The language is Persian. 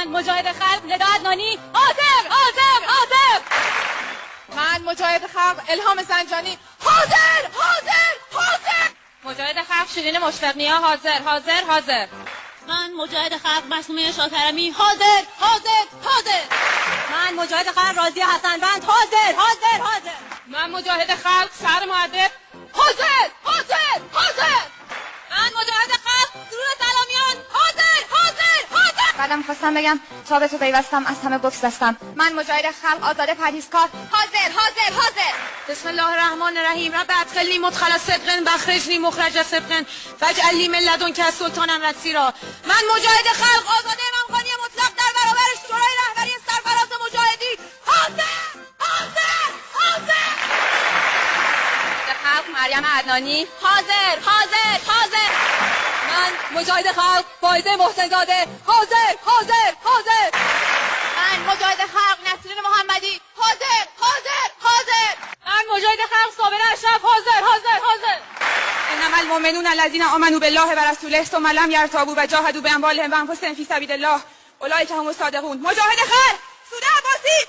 من مجاهد خلق ندا عدنانی حاضر حاضر حاضر. من مجاهد خلق الهام زنجانی حاضر حاضر حاضر. مجاهد خلق شیرین مشفقنیا حاضر حاضر حاضر. من مجاهد خلق معصومه شاکرمی حاضر حاضر حاضر. من مجاهد خلق راضی حسنوند حاضر حاضر حاضر. من مجاهد خلق سر مؤدب حاضر حاضر حاضر. من مجاهد خلق سرور سلامیان حاضر حاضر حاضر. بعدم خواستم بگم ثابت و پیوستم از همه بگسستم. من مجاهد خلق آزاده پرهیزکار حاضر حاضر حاضر. بسم الله الرحمن الرحیم. رب ادخلنی مدخل صدق بخرجنی مخرج صدق واجعل لی من لدنک سلطانا نصیرا. من مجاهد خلق آزاده امامخانی مطلق در برابر شورای رهبری سرفراز مجاهدی حاضر حاضر حاضر. خلق مریم عدنانی حاضر حاضر حاضر. من مجاهد خلق فایزه محسن زاده حاضر حاضر حاضر. من مجاهد خلق نسرین محمدی حاضر حاضر حاضر. من مجاهد خلق صابر اشرف حاضر حاضر حاضر. انما المؤمنون الذين آمنوا بالله و رسوله ثم لم يرتابوا و جاهدوا باموالهم و انفسهم فی سبیل الله اولئک هم الصادقون. مجاهد خلق سوده عباسی